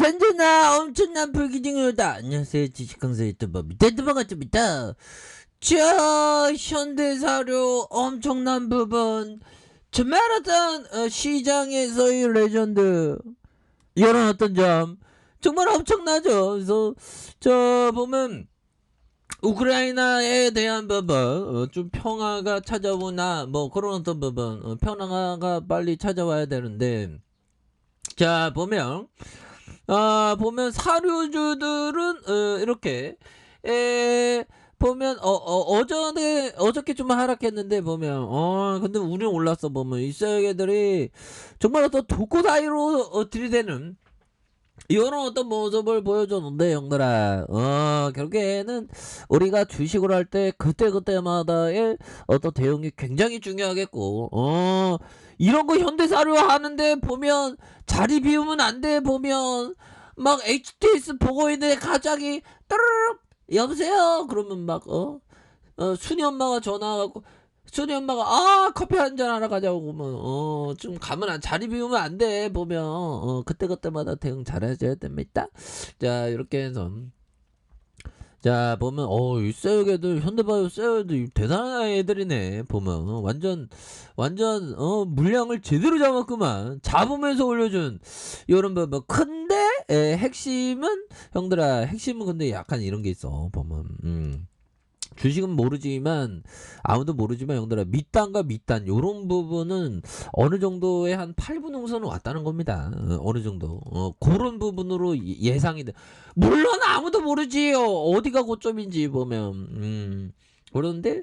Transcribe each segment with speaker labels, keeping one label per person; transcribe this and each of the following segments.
Speaker 1: 부산전화 엄청난 불기둥이다. 안녕하세요, 지식강사 유튜버 밑에도 반갑습니다. 자, 현대사료 엄청난 부분 주말하던 시장에서의 레전드, 이런 어떤 점 정말 엄청나죠. 그래서 저 보면 우크라이나에 대한 부분, 좀 평화가 찾아오나 뭐 그런 어떤 부분, 평화가 빨리 찾아와야 되는데, 자 보면 사료주들은 이렇게 보면 어저께 좀 하락했는데, 보면 근데 우리는 올랐어. 보면 이 쇠개들이 정말 어떤 독고 사이로 들이대는 이런 어떤 모습을 보여줬는데, 형들아, 결국에는 우리가 주식을 할 때 그때그때마다의 어떤 대응이 굉장히 중요하겠고, 이런 거 현대사료 하는데 보면 자리 비우면 안 돼. 보면 막 HTS 보고 있는데 갑자기 따르륵 여보세요 그러면 막 순이 엄마가 전화 와갖고, 순이 엄마가 커피 한잔 하러 가자고 하면 좀 가면 자리 비우면 안 돼. 보면 그때그때마다 대응 잘해줘야 됩니다. 자, 이렇게 해서 자 보면 이 쇠육 애들, 현대바이오 쇠육 애들 대단한 애들이네. 보면 완전 물량을 제대로 잡았구만. 잡으면서 올려준 요런 뭐 큰데, 핵심은 형들아, 핵심은 근데 약간 이런 게 있어. 보면 주식은 모르지만, 아무도 모르지만 형들아, 밑단과 밑단 요런 부분은 어느 정도의 한 8분 응선은 왔다는 겁니다. 어느 정도 그런 부분으로 예상이 돼. 물론 아무도 모르지요, 어디가 고점인지. 보면 그런데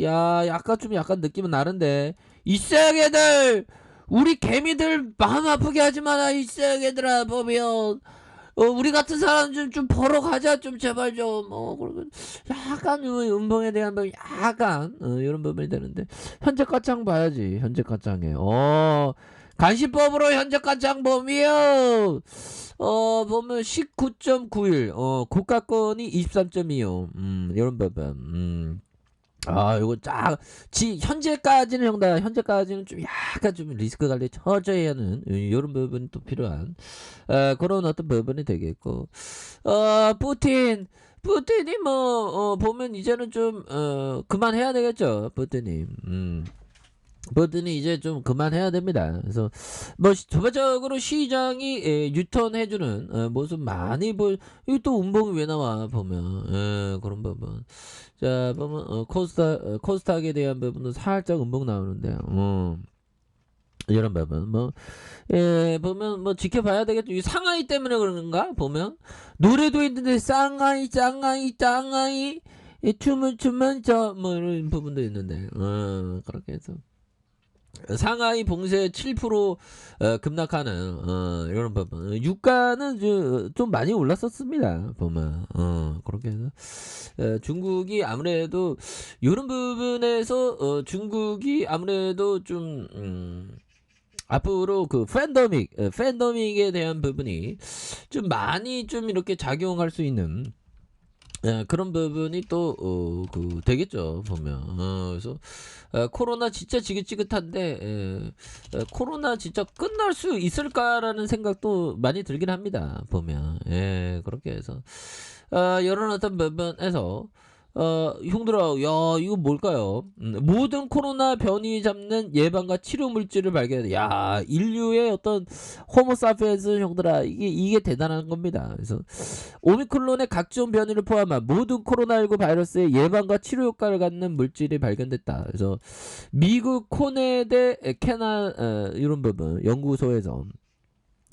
Speaker 1: 약간 느낌은 나는데, 이색 애들, 우리 개미들 마음 아프게 하지 마라. 이색 애들아. 보면 우리 같은 사람 좀 벌어 가자. 좀 제발 좀. 그러면 약간 음봉에 대한 부분, 약간 이런 부분이 되는데, 현재 가짱 봐야지. 현재 가짱에 간시법으로 현재 가짱 범위요. 보면 19.91, 고가권이 23.25, 이런 부분. 요거 현재까지는 형다, 현재까지는 좀 약간 좀 리스크 관리 철저히 하는 이런 부분이 또 필요한 그런 어떤 부분이 되겠고, 푸틴이 보면 이제는 좀 그만해야 되겠죠. 푸틴이 이제 좀 그만해야 됩니다. 그래서 전반적으로 시장이 유턴해주는 모습 많이 이거 또 운봉이 왜 나와. 보면 그런 부분. 자 보면 코스닥에 대한 부분도 살짝 운봉 나오는데, 이런 부분 보면 지켜봐야 되겠죠. 이 상하이 때문에 그러는가. 보면 노래도 있는데 쌍하이 춤은 저 이런 부분도 있는데, 그렇게 해서 상하이 봉쇄 7% 급락하는 이런 부분. 유가는 좀 많이 올랐었습니다. 보면 그렇게 해서 중국이 아무래도 이런 부분에서 중국이 아무래도 좀 앞으로 그 팬더믹에 대한 부분이 좀 많이 좀 이렇게 작용할 수 있는 그런 부분이 또 되겠죠. 보면 그래서 코로나 진짜 지긋지긋한데, 코로나 진짜 끝날 수 있을까라는 생각도 많이 들긴 합니다. 보면 그렇게 해서 이런 어떤 부분에서 형들아, 야 이거 뭘까요? 모든 코로나 변이 잡는 예방과 치료 물질을 발견해. 야, 인류의 어떤 호모사피엔스, 형들아, 이게 대단한 겁니다. 그래서 오미크론의 각종 변이를 포함한 모든 코로나19 바이러스의 예방과 치료 효과를 갖는 물질이 발견됐다. 그래서 미국 코네대 캐나 이런 부분 연구소에서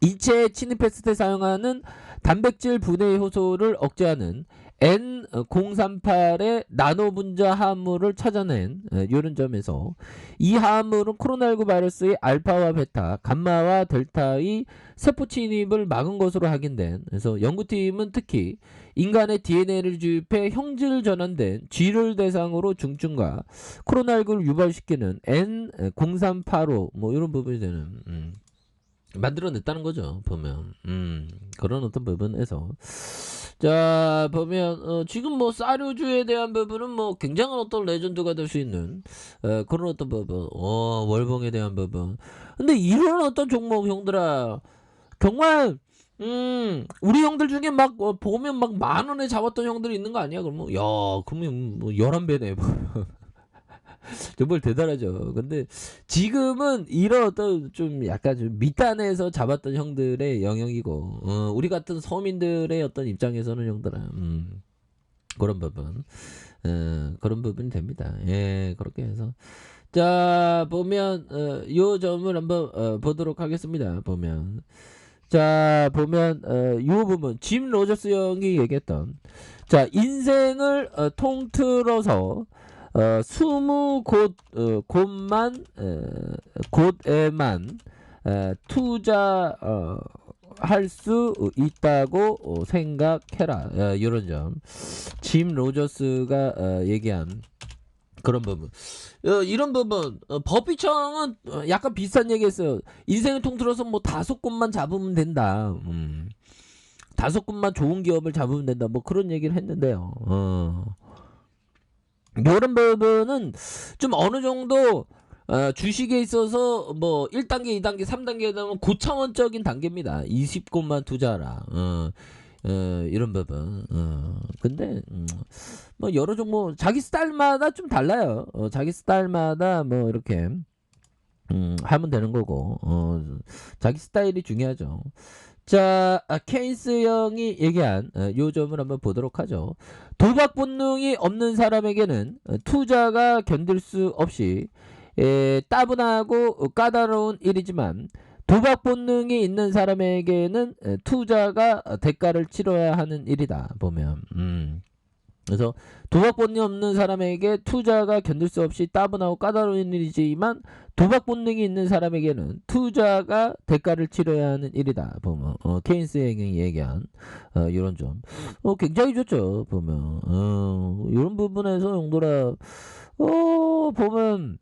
Speaker 1: 인체에 침입했을 때 사용하는 단백질 분해 효소를 억제하는 N038의 나노 분자 화합물을 찾아낸 이런 점에서, 이 화합물은 코로나19 바이러스의 알파와 베타, 감마와 델타의 세포 침입을 막은 것으로 확인된. 그래서 연구팀은 특히 인간의 DNA를 주입해 형질 전환된 쥐를 대상으로 중증과 코로나19를 유발시키는 N0385 이런 부분이 되는 만들어냈다는 거죠. 보면 그런 어떤 부분에서 자 보면 지금 쌀효주에 대한 부분은 굉장한 어떤 레전드가 될 수 있는 그런 어떤 부분, 월봉에 대한 부분. 근데 이런 어떤 종목, 형들아, 정말 우리 형들 중에 막 보면 막 10,000원에 잡았던 형들이 있는 거 아니야? 그러면 야 그러면 뭐 11배네. 정말 대단하죠. 근데 지금은 이런 어떤 좀 약간 좀 밑단에서 잡았던 형들의 영역이고 우리 같은 서민들의 어떤 입장에서는 형들아 그런 부분 그런 부분이 됩니다. 예 그렇게 해서 자 보면 요 점을 한번 보도록 하겠습니다. 보면 자 보면 요 부분 짐 로저스 형이 얘기했던 자 인생을 통틀어서 20 곳만 곳에만 투자 할 수 있다고 생각해라. 이런 점. 짐 로저스가 얘기한 그런 부분. 이런 부분. 버피청은 약간 비슷한 얘기했어요. 인생을 통틀어서 뭐 5곳만 잡으면 된다. 5곳만 좋은 기업을 잡으면 된다. 뭐 그런 얘기를 했는데요. 이런 부분은 좀 어느 정도 주식에 있어서 뭐 1단계, 2단계, 3단계에 되면 고차원적인 단계입니다. 20곳만 투자하라. 이런 부분. 근데 뭐 여러 종목 자기 스타일마다 좀 달라요. 자기 스타일마다 뭐 이렇게 하면 되는 거고. 자기 스타일이 중요하죠. 자, 케인스 형이 얘기한 요 점을 한번 보도록 하죠. 도박 본능이 없는 사람에게는 투자가 견딜 수 없이 따분하고 까다로운 일이지만 도박 본능이 있는 사람에게는 투자가 대가를 치러야 하는 일이다. 보면 그래서 도박 본능이 없는 사람에게 투자가 견딜 수 없이 따분하고 까다로운 일이지만 도박 본능이 있는 사람에게는 투자가 대가를 치러야 하는 일이다. 보면 케인스 형이 얘기한 이런 점 굉장히 좋죠. 보면 이런 부분에서 용도라 보면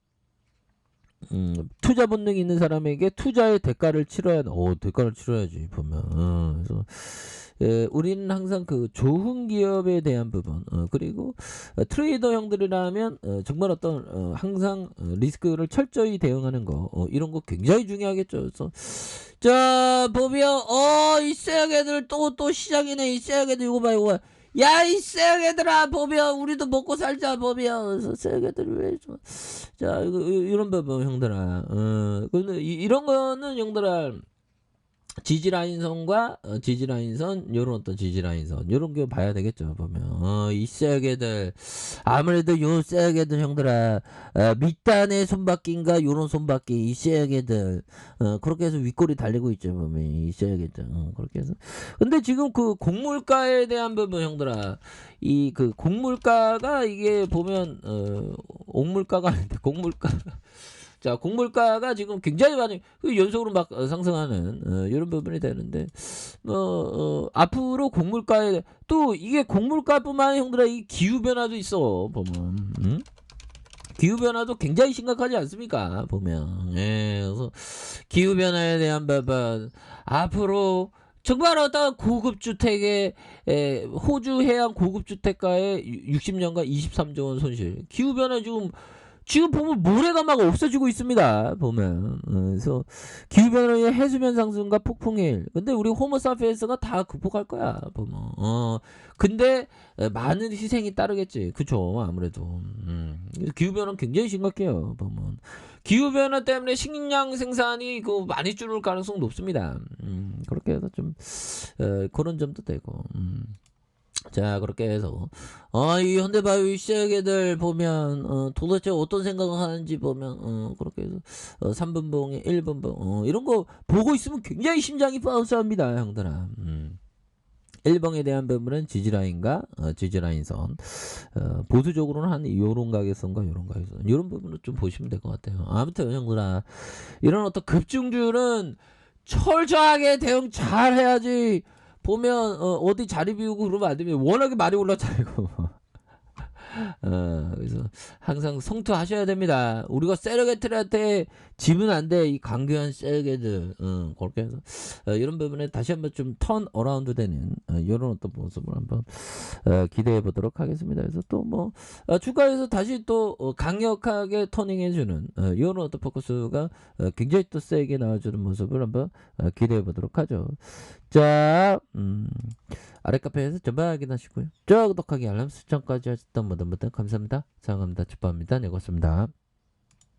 Speaker 1: 투자 본능이 있는 사람에게 투자의 대가를 치러야 대가를 치러야지 보면 그래서 우리는 항상 그 좋은 기업에 대한 부분 그리고 트레이더 형들이라면 정말 어떤 항상 리스크를 철저히 대응하는 거 이런 거 굉장히 중요하겠죠. 그래서 자 보면 이 쎄야개들 또 시작이네. 이 쎄야개들 이거 봐 이거 봐. 야 이 쎄야개들아 보면 우리도 먹고 살자 보면 그래서 쎄야개들이 왜 자 이런 부분 형들아 근데 이런 거는 형들아 지지라인선과 지지라인선 요런 어떤 지지라인선 요런 거 봐야 되겠죠. 보면 이 쎄개들 아무래도 요 쎄개들 형들아 밑단의 손바퀴인가 요런 손바퀴 이 쎄개들 그렇게 해서 윗골이 달리고 있죠. 보면 이 쎄개들 그렇게 해서 근데 지금 그 곡물가에 대한 부분 형들아 이 그 곡물가가 이게 보면 옥물가가 아닌데 곡물가 자, 곡물가가 지금 굉장히 많이 연속으로 막 상승하는 이런 부분이 되는데 앞으로 곡물가에 또 이게 곡물가뿐만 형들아 이 기후 변화도 있어 보면 기후 변화도 굉장히 심각하지 않습니까? 보면 그래서 기후 변화에 대한 부분 앞으로 정말 어떤 고급 주택의 호주 해양 고급 주택가의 60년간 23조 원 손실 기후 변화 지금 보면 모래가 막 없어지고 있습니다. 보면 그래서 기후변화의 해수면 상승과 폭풍일. 근데 우리 호모 사피엔스가 다 극복할 거야. 보면 근데 많은 희생이 따르겠지. 그쵸 아무래도 기후변화는 굉장히 심각해요. 보면 기후변화 때문에 식량 생산이 많이 줄을 가능성 높습니다. 그렇게 해서 좀 그런 점도 되고 자 그렇게 해서 이 현대바이오 시장애들 보면 도대체 어떤 생각을 하는지 보면 그렇게 해서 3분봉에 1분봉 이런 거 보고 있으면 굉장히 심장이 바운스합니다 형들아 1봉에 대한 부분은 지지라인과 지지라인선 보수적으로는 한 요런 가격선과 요런 가격선 요런 부분을 좀 보시면 될 것 같아요. 아무튼 형들아 이런 어떤 급증주는 철저하게 대응 잘 해야지 보면 어디 자리 비우고 그러면 안 됩니다. 워낙에 많이 올랐잖아요. 그래서 항상 성투하셔야 됩니다. 우리가 세르게들한테 지면 안 돼. 이 강교한 세르게들. 그렇게 해서 이런 부분에 다시 한번 좀 턴 어라운드 되는 이런 어떤 모습을 한번 기대해 보도록 하겠습니다. 그래서 또 뭐 주가에서 다시 또 강력하게 터닝해 주는 이런 어떤 포커스가 굉장히 또 세게 나와주는 모습을 한번 기대해 보도록 하죠. 자, 아래 카페에서 전방 확인하시고요. 저 구독하기 알람 설정까지 하셨던 모든 분들 감사합니다. 사랑합니다. 축복합니다. 네, 고맙습니다.